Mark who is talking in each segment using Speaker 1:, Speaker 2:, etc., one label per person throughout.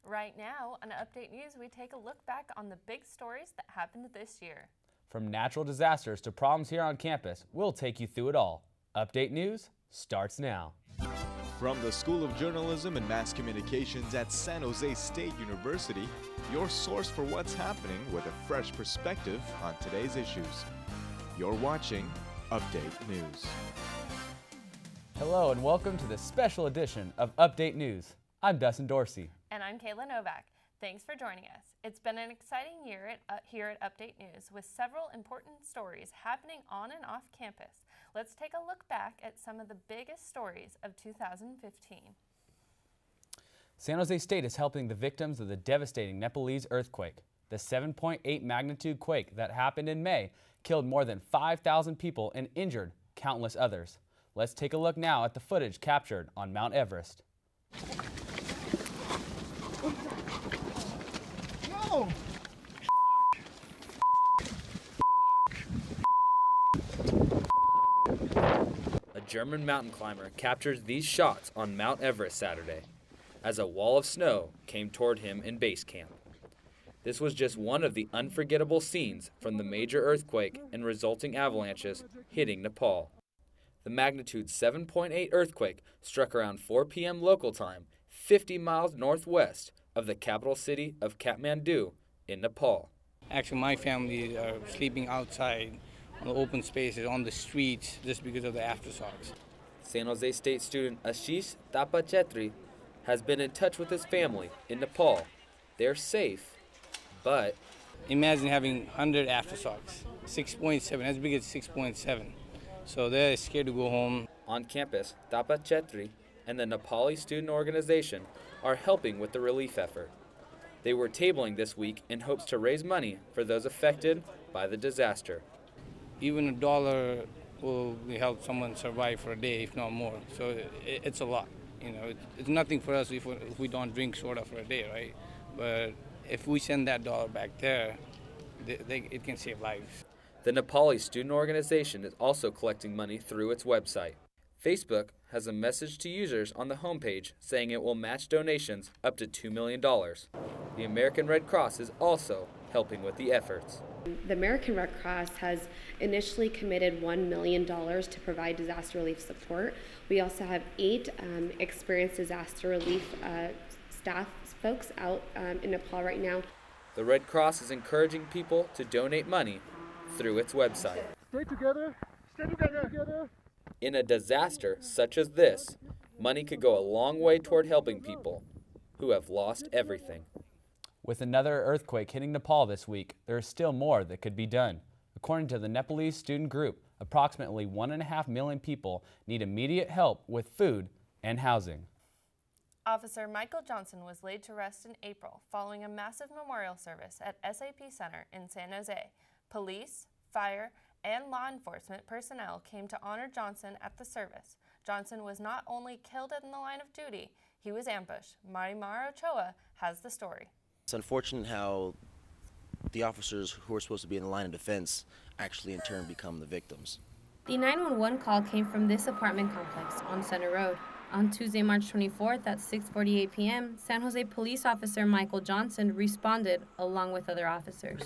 Speaker 1: Right now, on Update News, we take a look back on the big stories that happened this year.
Speaker 2: From natural disasters to problems here on campus, we'll take you through it all. Update News starts now.
Speaker 3: From the School of Journalism and Mass Communications at San Jose State University, your source for what's happening with a fresh perspective on today's issues. You're watching Update News.
Speaker 2: Hello and welcome to this special edition of Update News. I'm Dustin Dorsey.
Speaker 1: And I'm Kayla Novak. Thanks for joining us. It's been an exciting year here at Update News with several important stories happening on and off campus. Let's take a look back at some of the biggest stories of 2015.
Speaker 2: San Jose State is helping the victims of the devastating Nepalese earthquake. The 7.8 magnitude quake that happened in May killed more than 5,000 people and injured countless others. Let's take a look now at the footage captured on Mount Everest.
Speaker 4: No!
Speaker 2: A German mountain climber captures these shots on Mount Everest Saturday as a wall of snow came toward him in base camp. This was just one of the unforgettable scenes from the major earthquake and resulting avalanches hitting Nepal. The magnitude 7.8 earthquake struck around 4 p.m. local time, 50 miles northwest of the capital city of Kathmandu in Nepal.
Speaker 5: Actually, my family are sleeping outside on the open spaces, on the streets, just because of the aftershocks.
Speaker 2: San Jose State student Ashish Tapachetri has been in touch with his family in Nepal. They're safe, but
Speaker 5: Imagine having 100 aftershocks, 6.7, as big as 6.7. So they're scared to go home.
Speaker 2: On campus, Tapachetri and the Nepali student organization are helping with the relief effort. They were tabling this week in hopes to raise money for those affected by the disaster.
Speaker 5: Even $1 will help someone survive for a day, if not more. So it's a lot. You know, it's nothing for us if we don't drink soda for a day, right? But if we send that dollar back there, it can save lives.
Speaker 2: The Nepali student organization is also collecting money through its website. Facebook has a message to users on the homepage saying it will match donations up to $2 million. The American Red Cross is also helping with the efforts.
Speaker 6: The American Red Cross has initially committed $1 million to provide disaster relief support. We also have 8 experienced disaster relief staff folks out in Nepal right now.
Speaker 2: The Red Cross is encouraging people to donate money through its website.
Speaker 4: Stay together. Stay together.
Speaker 2: In a disaster such as this, money could go a long way toward helping people who have lost everything. With another earthquake hitting Nepal this week, there is still more that could be done. According to the Nepalese student group, approximately 1.5 million people need immediate help with food and housing.
Speaker 1: Officer Michael Johnson was laid to rest in April following a massive memorial service at SAP Center in San Jose. Police, fire, and law enforcement personnel came to honor Johnson at the service. Johnson was not only killed in the line of duty, he was ambushed. Marimar Ochoa has the story.
Speaker 7: It's unfortunate how the officers who are supposed to be in the line of defense actually in turn become the victims.
Speaker 8: The 911 call came from this apartment complex on Center Road. On Tuesday, March 24th at 6:48 p.m., San Jose police officer Michael Johnson responded along with other officers.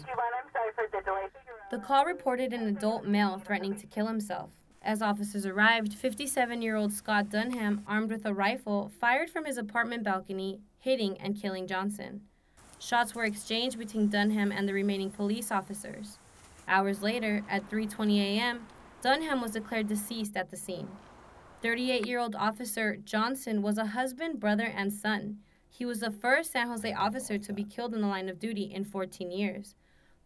Speaker 8: The call reported an adult male threatening to kill himself. As officers arrived, 57-year-old Scott Dunham, armed with a rifle, fired from his apartment balcony, hitting and killing Johnson. Shots were exchanged between Dunham and the remaining police officers. Hours later, at 3:20 a.m., Dunham was declared deceased at the scene. 38-year-old officer Johnson was a husband, brother, and son. He was the first San Jose officer to be killed in the line of duty in 14 years.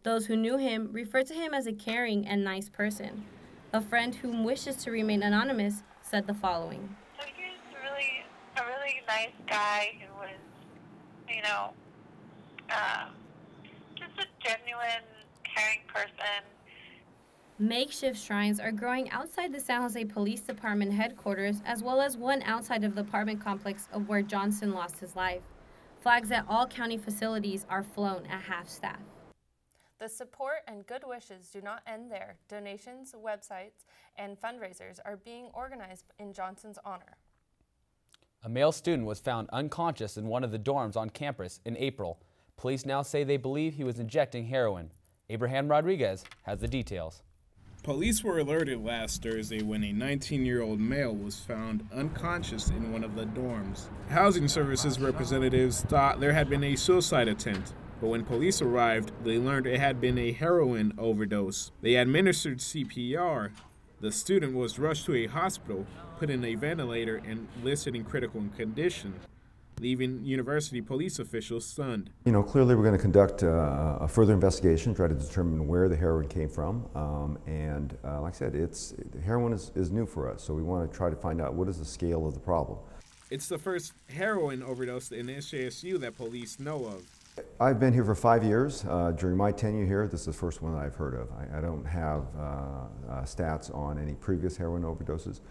Speaker 8: Those who knew him referred to him as a caring and nice person. A friend whom wishes to remain anonymous said the following.
Speaker 9: So he was a really nice guy who was, just a genuine, caring person.
Speaker 8: Makeshift shrines are growing outside the San Jose Police Department headquarters, as well as one outside of the apartment complex of where Johnson lost his life. Flags at all county facilities are flown at half-staff.
Speaker 1: The support and good wishes do not end there. Donations, websites, and fundraisers are being organized in Johnson's honor.
Speaker 2: A male student was found unconscious in one of the dorms on campus in April. Police now say they believe he was injecting heroin. Abraham Rodriguez has the details.
Speaker 10: Police were alerted last Thursday when a 19-year-old male was found unconscious in one of the dorms. Housing services representatives thought there had been a suicide attempt, but when police arrived, they learned it had been a heroin overdose. They administered CPR. The student was rushed to a hospital, put in a ventilator, and listed in critical condition, leaving university police officials stunned.
Speaker 11: Clearly we're going to conduct a further investigation, try to determine where the heroin came from. Like I said, heroin is new for us, so we want to try to find out what is the scale of the problem.
Speaker 10: It's the first heroin overdose in SJSU that police know of.
Speaker 11: I've been here for 5 years. During my tenure here, this is the first one that I've heard of. I don't have stats on any previous heroin overdoses.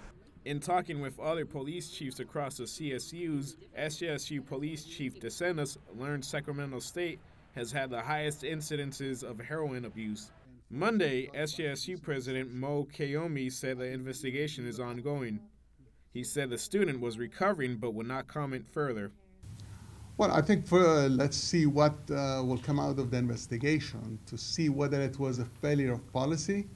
Speaker 10: In talking with other police chiefs across the CSUs, SJSU Police Chief DeSantis learned Sacramento State has had the highest incidences of heroin abuse. Monday, SJSU President Mo Kayomi said the investigation is ongoing. He said the student was recovering but would not comment further.
Speaker 4: Well, I think let's see what will come out of the investigation to see whether it was a failure of policy,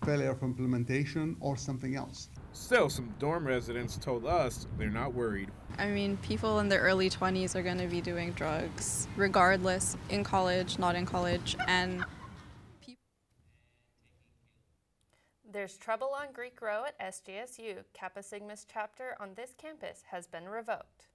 Speaker 4: failure of implementation, or something else.
Speaker 10: Still, some dorm residents told us they're not worried.
Speaker 12: I mean, people in their early 20s are going to be doing drugs, regardless, in college, not in college, and
Speaker 1: There's trouble on Greek Row at SJSU. Kappa Sigma's chapter on this campus has been revoked.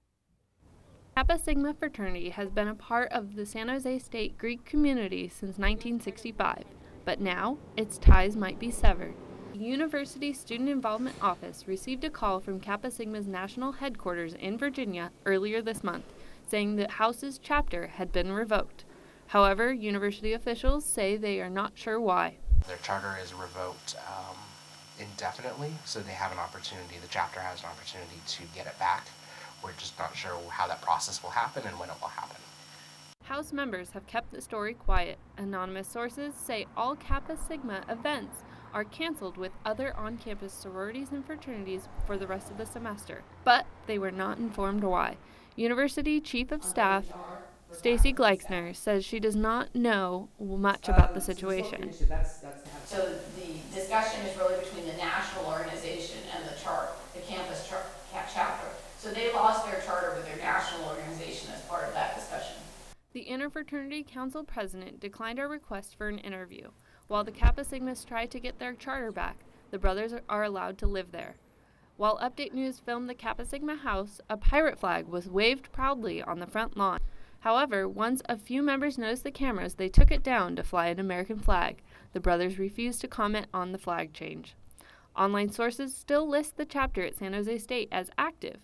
Speaker 1: Kappa Sigma fraternity has been a part of the San Jose State Greek community since 1965, but now its ties might be severed. The University Student Involvement Office received a call from Kappa Sigma's national headquarters in Virginia earlier this month, saying the house's chapter had been revoked. However, university officials say they are not sure why.
Speaker 13: Their charter is revoked indefinitely, so they have an opportunity, the chapter has an opportunity to get it back. We're just not sure how that process will happen and when it will happen.
Speaker 1: House members have kept the story quiet. Anonymous sources say all Kappa Sigma events are canceled with other on-campus sororities and fraternities for the rest of the semester, but they were not informed why. University Chief of Staff Stacy Gleixner says she does not know much about the situation.
Speaker 14: So the discussion is really between the national organization and the campus chapter. So they lost their charter with their national organization as part of that discussion.
Speaker 1: The Interfraternity Council president declined our request for an interview. While the Kappa Sigmas try to get their charter back, the brothers are allowed to live there. While Update News filmed the Kappa Sigma house, a pirate flag was waved proudly on the front lawn. However, once a few members noticed the cameras, they took it down to fly an American flag. The brothers refused to comment on the flag change. Online sources still list the chapter at San Jose State as active.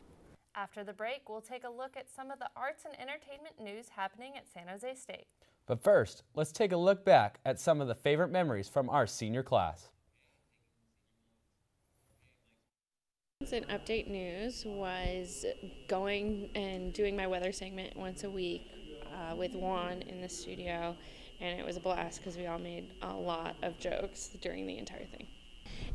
Speaker 1: After the break, we'll take a look at some of the arts and entertainment news happening at San Jose State.
Speaker 2: But first, let's take a look back at some of the favorite memories from our senior class.
Speaker 15: In Update News was going and doing my weather segment once a week with Juan in the studio, and it was a blast because we all made a lot of jokes during the entire thing.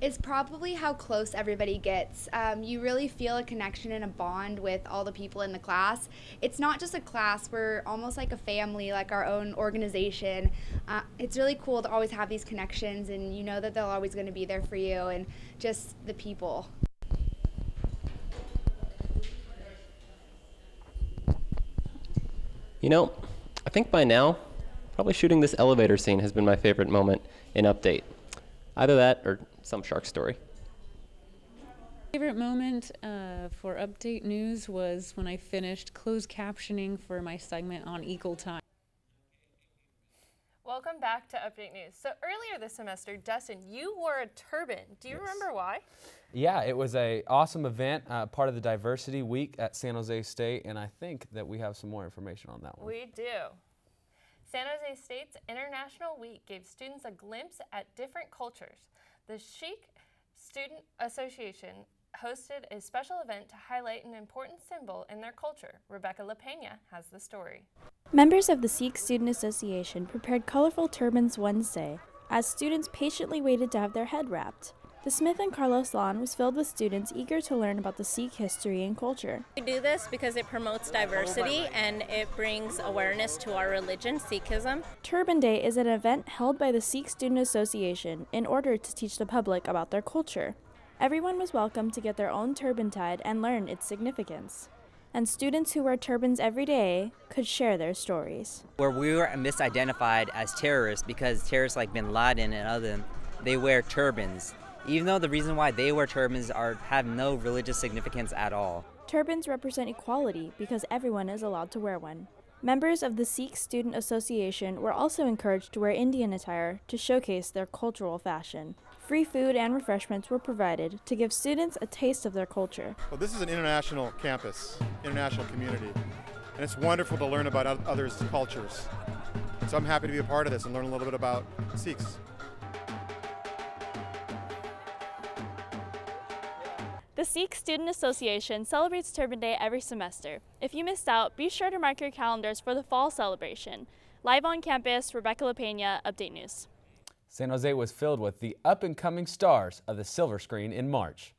Speaker 16: It's probably how close everybody gets. You really feel a connection and a bond with all the people in the class. It's not just a class, we're almost like a family, like our own organization. It's really cool to always have these connections, and you know that they're always going to be there for you, and just the people.
Speaker 17: You know, I think by now, probably shooting this elevator scene has been my favorite moment in Update. Either that or some shark story.
Speaker 18: Favorite moment for Update News was when I finished closed captioning for my segment on Equal Time.
Speaker 1: Welcome back to Update News. So earlier this semester, Dustin, you wore a turban. Do you remember why?
Speaker 2: Yeah, it was an awesome event, part of the Diversity Week at San Jose State, and I think that we have some more information on that one.
Speaker 1: We do. San Jose State's International Week gave students a glimpse at different cultures. The Chic Student Association hosted a special event to highlight an important symbol in their culture. Rebecca LaPena has the story.
Speaker 19: Members of the Sikh Student Association prepared colorful turbans Wednesday as students patiently waited to have their head wrapped. The Smith and Carlos lawn was filled with students eager to learn about the Sikh history and culture.
Speaker 20: We do this because it promotes diversity and it brings awareness to our religion, Sikhism.
Speaker 19: Turban Day is an event held by the Sikh Student Association in order to teach the public about their culture. Everyone was welcome to get their own turban tied and learn its significance. And students who wear turbans every day could share their stories.
Speaker 21: Where we were misidentified as terrorists because terrorists like bin Laden and others, they wear turbans. Even though the reason why they wear turbans have no religious significance at all.
Speaker 19: Turbans represent equality because everyone is allowed to wear one. Members of the Sikh Student Association were also encouraged to wear Indian attire to showcase their cultural fashion. Free food and refreshments were provided to give students a taste of their culture.
Speaker 22: Well, this is an international campus, international community, and it's wonderful to learn about others' cultures. So I'm happy to be a part of this and learn a little bit about Sikhs.
Speaker 19: The Sikh Student Association celebrates Turban Day every semester. If you missed out, be sure to mark your calendars for the fall celebration. Live on campus, Rebecca LaPena, Update News.
Speaker 23: San Jose was filled with the up-and-coming stars of the silver screen in March.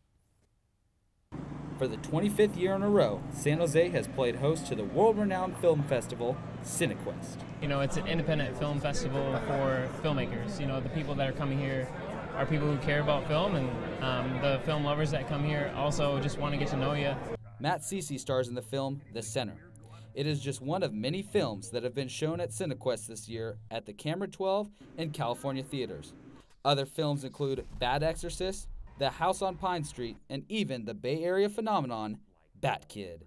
Speaker 2: For the 25th year in a row, San Jose has played host to the world-renowned film festival, CineQuest.
Speaker 24: You know, it's an independent film festival for filmmakers. You know, the people that are coming here are people who care about film, and the film lovers that come here also just want to get to know you.
Speaker 2: Matt Cece stars in the film The Center. It is just one of many films that have been shown at CineQuest this year at the Camera 12 and California theaters. Other films include Bad Exorcist, The House on Pine Street, and even the Bay Area phenomenon, Bat Kid.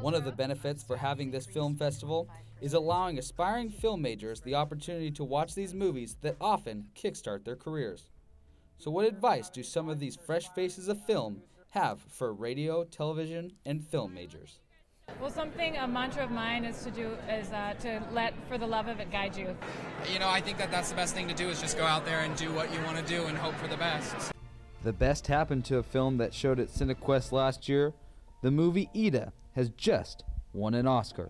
Speaker 2: One of the benefits for having this film festival is allowing aspiring film majors the opportunity to watch these movies that often kickstart their careers. So what advice do some of these fresh faces of film have for radio, television, and film majors?
Speaker 25: Well, a mantra of mine is to let For the Love of It guide you.
Speaker 26: You know, I think that's the best thing to do is just go out there and do what you want to do and hope for the best.
Speaker 27: The best happened to a film that showed at CineQuest last year. The movie Ida has just won an Oscar.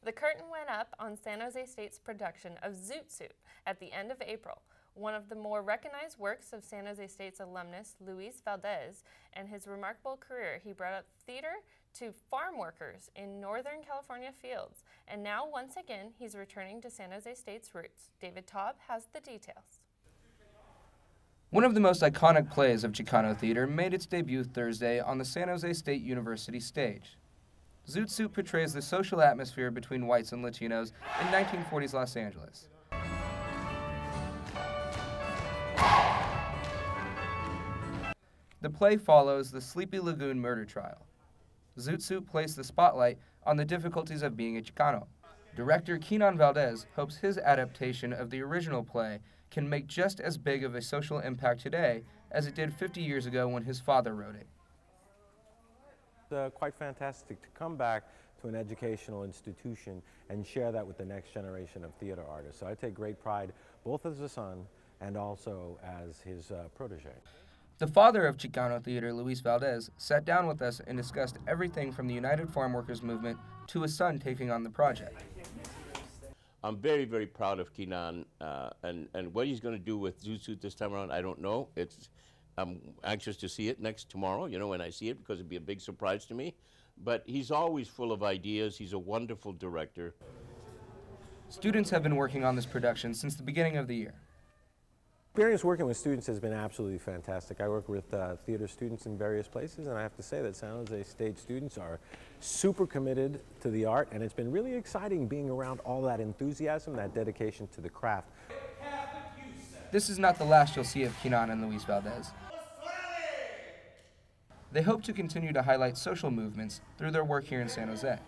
Speaker 1: The curtain went up on San Jose State's production of Zoot Suit at the end of April, one of the more recognized works of San Jose State's alumnus Luis Valdez. And his remarkable career, he brought up theater to farm workers in Northern California fields. And now, once again, he's returning to San Jose State's roots. David Taub has the details.
Speaker 28: One of the most iconic plays of Chicano theater made its debut Thursday on the San Jose State University stage. Zoot Suit portrays the social atmosphere between whites and Latinos in 1940s Los Angeles. The play follows the Sleepy Lagoon murder trial. Zoot Suit placed the spotlight on the difficulties of being a Chicano. Director Kenan Valdez hopes his adaptation of the original play can make just as big of a social impact today as it did 50 years ago when his father wrote it.
Speaker 29: It's quite fantastic to come back to an educational institution and share that with the next generation of theater artists. So I take great pride both as a son and also as his protege.
Speaker 28: The father of Chicano theater, Luis Valdez, sat down with us and discussed everything from the United Farm Workers movement to his son taking on the project.
Speaker 30: I'm very, very proud of Kenan, and what he's going to do with Zoot Suit this time around, I don't know. I'm anxious to see it tomorrow, you know, when I see it, because it'd be a big surprise to me. But he's always full of ideas. He's a wonderful director.
Speaker 28: Students have been working on this production since the beginning of the year.
Speaker 29: Experience working with students has been absolutely fantastic. I work with theater students in various places, and I have to say that San Jose State students are super committed to the art, and it's been really exciting being around all that enthusiasm, that dedication to the craft.
Speaker 28: This is not the last you'll see of Kenan and Luis Valdez. They hope to continue to highlight social movements through their work here in San Jose.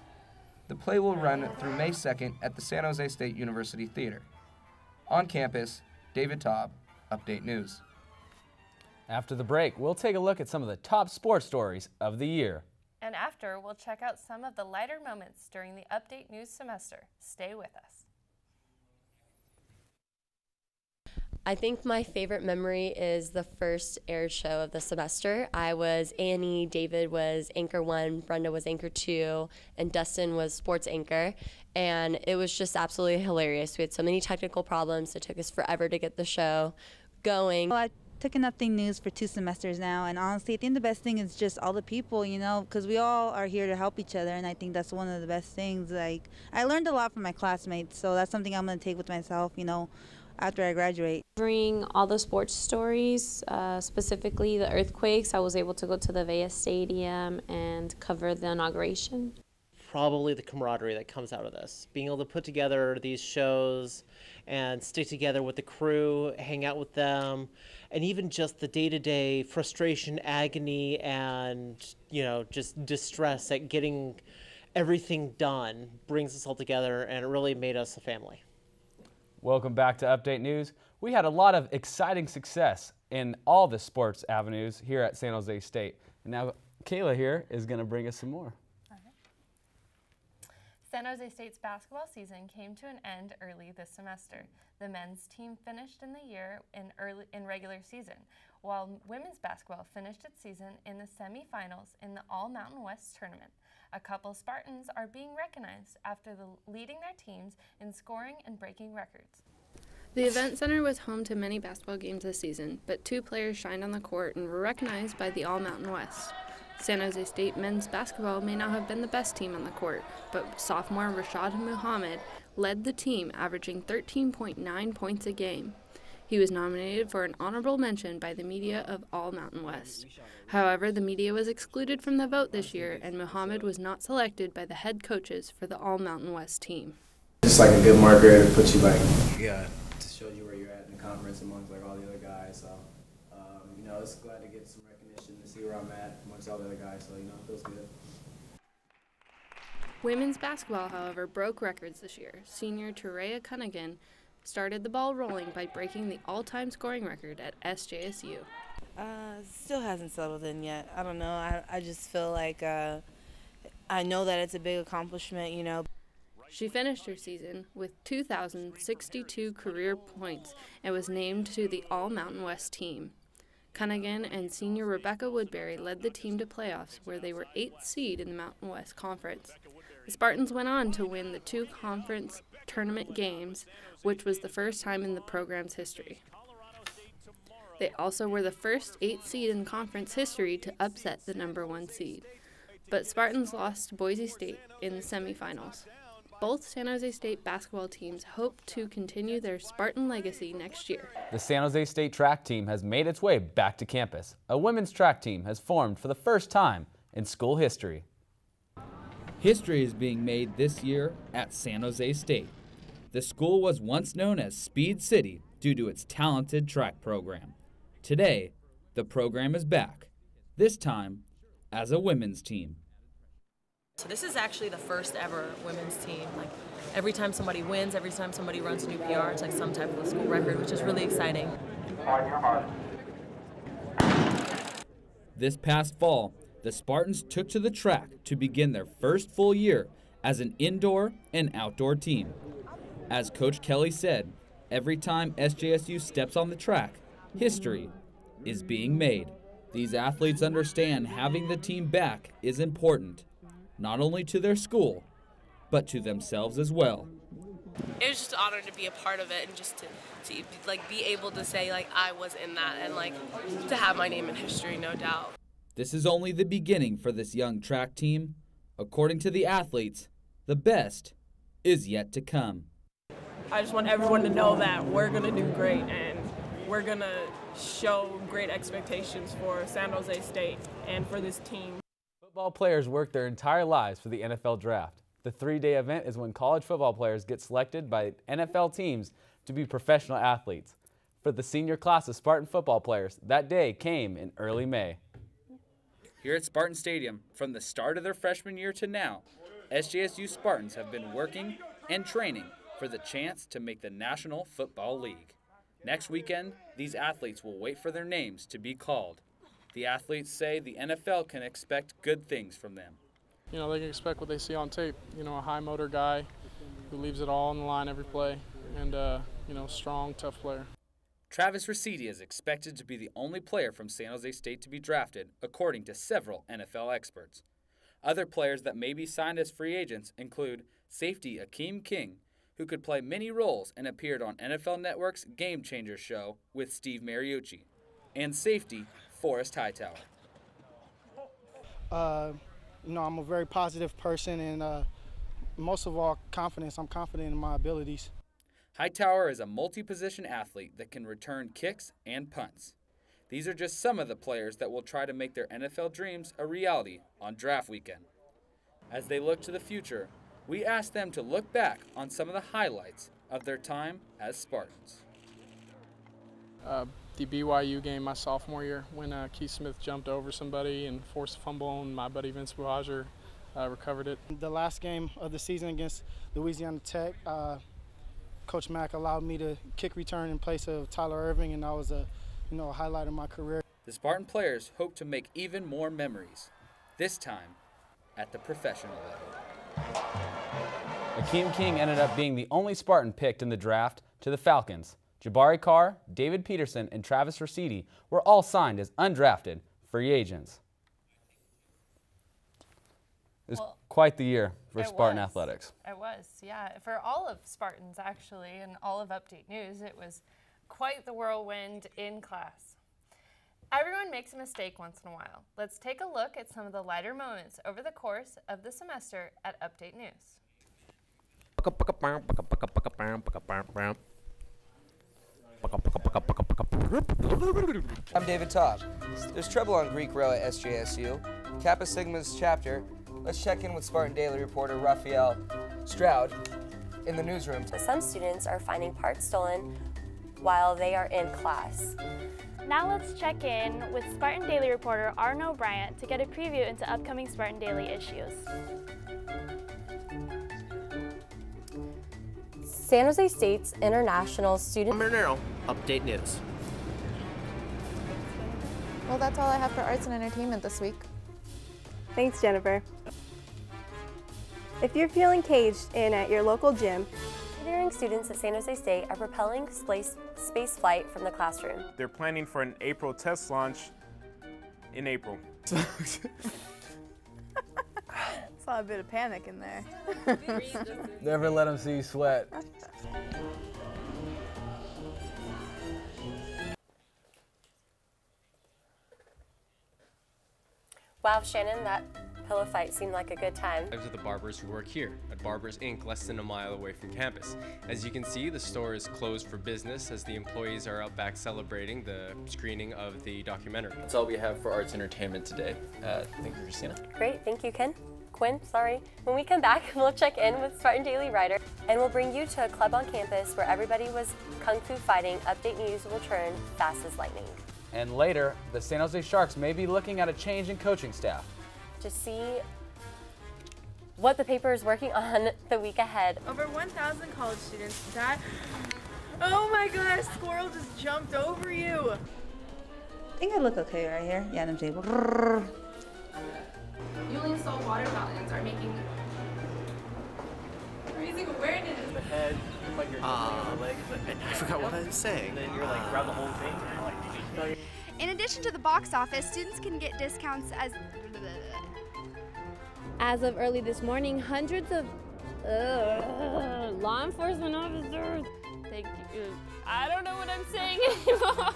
Speaker 28: The play will run through May 2nd at the San Jose State University Theater. On campus, David Taub, Update News.
Speaker 23: After the break, we'll take a look at some of the top sports stories of the year.
Speaker 1: And after, we'll check out some of the lighter moments during the Update News semester. Stay with us.
Speaker 3: I think my favorite memory is the first aired show of the semester. I was Annie, David was anchor 1, Brenda was anchor 2, and Dustin was sports anchor. And it was just absolutely hilarious. We had so many technical problems. It took us forever to get the show going.
Speaker 4: Well, I took in Update News for 2 semesters now, and honestly, I think the best thing is just all the people, you know, because we all are here to help each other, and I think that's one of the best things. Like, I learned a lot from my classmates, so that's something I'm going to take with myself, you know, after I graduate.
Speaker 15: Covering all the sports stories, specifically the earthquakes, I was able to go to the Vea Stadium and cover the inauguration.
Speaker 5: Probably the camaraderie that comes out of this. Being able to put together these shows and stick together with the crew, hang out with them, and even just the day-to-day frustration, agony, and, you know, just distress at getting everything done brings us all together, and it really made us a family.
Speaker 23: Welcome back to Update News. We had a lot of exciting success in all the sports avenues here at San Jose State. And now Kayla here is going to bring us some more.
Speaker 1: San Jose State's basketball season came to an end early this semester. The men's team finished in the year in regular season, while women's basketball finished its season in the semifinals in the All Mountain West tournament. A couple Spartans are being recognized after leading their teams in scoring and breaking records.
Speaker 6: The Event Center was home to many basketball games this season, but 2 players shined on the court and were recognized by the All Mountain West. San Jose State men's basketball may not have been the best team on the court, but sophomore Rashad Muhammad led the team, averaging 13.9 points a game. He was nominated for an honorable mention by the media of All Mountain West. However, the media was excluded from the vote this year, and Muhammad was not selected by the head coaches for the All Mountain West team.
Speaker 7: Just like a good marker to put you to show you where you're at in the conference amongst like all the other guys. So, you know, it's glad to get some recognition to see where I'm at amongst all the other guys. So, you know, it feels good.
Speaker 6: Women's basketball, however, broke records this year. Senior Turea Cunningham started the ball rolling by breaking the all-time scoring record at SJSU.
Speaker 8: Still hasn't settled in yet. I don't know. I just feel like I know that it's a big accomplishment, you know.
Speaker 6: She finished her season with 2,062 career points and was named to the All Mountain West team. Cunningham and senior Rebecca Woodbury led the team to playoffs, where they were 8th seed in the Mountain West Conference. The Spartans went on to win the 2 conference tournament games, which was the first time in the program's history. They also were the first 8th seed in conference history to upset the #1 seed. But Spartans lost to Boise State in the semifinals. Both San Jose State basketball teams hope to continue their Spartan legacy next year.
Speaker 23: The San Jose State track team has made its way back to campus. A women's track team has formed for the first time in school history.
Speaker 9: History is being made this year at San Jose State. The school was once known as Speed City due to its talented track program. Today, the program is back, this time as a women's team.
Speaker 10: So this is actually the first ever women's team. Like every time somebody wins, every time somebody runs a new PR, it's like some type of a school record, which is really exciting.
Speaker 9: This past fall, the Spartans took to the track to begin their first full year as an indoor and outdoor team. As Coach Kelly said, every time SJSU steps on the track, history is being made. These athletes understand having the team back is important, not only to their school, but to themselves as well.
Speaker 11: It was just an honor to be a part of it and just to like be able to say like I was in that and like to have my name in history, no doubt.
Speaker 9: This is only the beginning for this young track team. According to the athletes, the best is yet to come.
Speaker 11: I just want everyone to know that we're going to do great and we're going to show great expectations for San Jose State and for this team.
Speaker 23: Football players work their entire lives for the NFL Draft. The 3-day event is when college football players get selected by NFL teams to be professional athletes. For the senior class of Spartan football players, that day came in early May.
Speaker 9: Here at Spartan Stadium, from the start of their freshman year to now, SJSU Spartans have been working and training for the chance to make the National Football League. Next weekend, these athletes will wait for their names to be called. The athletes say the NFL can expect good things from them.
Speaker 12: You know, they can expect what they see on tape. You know, a high motor guy who leaves it all on the line every play and, you know, strong, tough player.
Speaker 2: Travis Ricidi is expected to be the only player from San Jose State to be drafted, according to several NFL experts. Other players that may be signed as free agents include safety Akeem King, who could play many roles and appeared on NFL Network's Game Changers show with Steve Mariucci, and safety Forrest Hightower.
Speaker 13: I'm a very positive person and most of all, confidence. I'm confident in my abilities.
Speaker 2: Hightower is a multi-position athlete that can return kicks and punts. These are just some of the players that will try to make their NFL dreams a reality on draft weekend. As they look to the future, we asked them to look back on some of the highlights of their time as Spartans.
Speaker 12: The BYU game my sophomore year when Keith Smith jumped over somebody and forced a fumble, and my buddy Vince Buhager recovered it.
Speaker 13: The last game of the season against Louisiana Tech, Coach Mack allowed me to kick return in place of Tyler Irving, and that was a highlight of my career.
Speaker 2: The Spartan players hope to make even more memories, this time at the professional level.
Speaker 23: Akeem King ended up being the only Spartan picked in the draft to the Falcons. Jabari Carr, David Peterson, and Travis Ricidi were all signed as undrafted free agents. It was quite the year for Spartan athletics.
Speaker 1: It was, yeah. For all of Spartans, actually, and all of Update News, it was quite the whirlwind in class. Everyone makes a mistake once in a while. Let's take a look at some of the lighter moments over the course of the semester at Update News.
Speaker 28: I'm David Taub. There's trouble on Greek Row at SJSU. Kappa Sigma's chapter. Let's check in with Spartan Daily reporter Raphael Stroud in the newsroom.
Speaker 3: Some students are finding parts stolen while they are in class.
Speaker 14: Now let's check in with Spartan Daily reporter Arno Bryant to get a preview into upcoming Spartan Daily issues.
Speaker 3: San Jose State's international student...
Speaker 5: Marinero, Update News.
Speaker 16: Well, that's all I have for arts and entertainment this week.
Speaker 17: Thanks, Jennifer. If you're feeling caged in at your local gym,
Speaker 3: engineering students at San Jose State are propelling space flight from the classroom.
Speaker 18: They're planning for an April test launch in April.
Speaker 16: Saw a bit of panic in there.
Speaker 23: Never let them see you sweat.
Speaker 3: Wow, Shannon, that pillow fight seemed like a good time.
Speaker 19: Lives of the barbers who work here at Barbers Inc., less than a mile away from campus. As you can see, the store is closed for business as the employees are out back celebrating the screening of the documentary.
Speaker 20: That's all we have for arts entertainment today. Thank you, Christina.
Speaker 3: Great, thank you, Quinn, sorry. When we come back, we'll check in with Spartan Daily writer, and we'll bring you to a club on campus where everybody was kung fu fighting. Update News will turn fast as lightning.
Speaker 23: And later, the San Jose Sharks may be looking at a change in coaching staff.
Speaker 3: To see what the paper is working on the week ahead.
Speaker 16: Over 1,000 college students died. Oh my gosh, squirrel just jumped over you.
Speaker 4: I think I look okay right here. Yeah, them table.
Speaker 16: Newly installed water fountains are raising awareness.
Speaker 5: The head, like you're your legs. I forgot what I was saying. Then you're like, grab the whole thing.
Speaker 21: In addition to the box office, students can get discounts
Speaker 15: As of early this morning, hundreds of law enforcement officers. Thank you. I don't know what I'm saying anymore.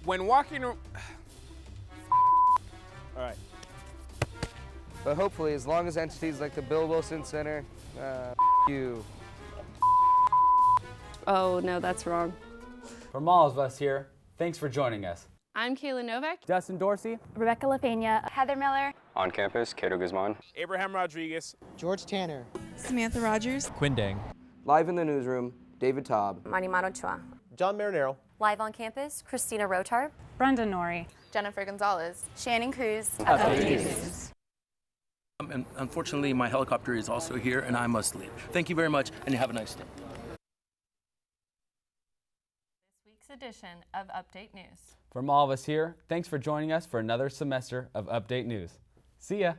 Speaker 18: When walking... All
Speaker 28: right. But hopefully, as long as entities like the Bill Wilson Center, you.
Speaker 15: Oh, no, that's wrong.
Speaker 23: From all of us here, thanks for joining us.
Speaker 15: I'm Kayla Novak.
Speaker 23: Dustin Dorsey.
Speaker 21: Rebecca LaPena. Heather Miller.
Speaker 22: On campus, Cato Guzman.
Speaker 18: Abraham Rodriguez.
Speaker 13: George Tanner.
Speaker 16: Samantha Rogers.
Speaker 22: Quinn Dang.
Speaker 28: Live in the newsroom, David Taub.
Speaker 3: Marimar Ochoa.
Speaker 5: John Marinero.
Speaker 3: Live on campus, Christina Rotar.
Speaker 16: Brenda Nori.
Speaker 1: Jennifer Gonzalez.
Speaker 21: Shannon Cruz.
Speaker 24: And unfortunately, my helicopter is also here, and I must leave. Thank you very much, and have a nice day.
Speaker 1: This week's edition of Update News.
Speaker 23: From all of us here, thanks for joining us for another semester of Update News. See ya.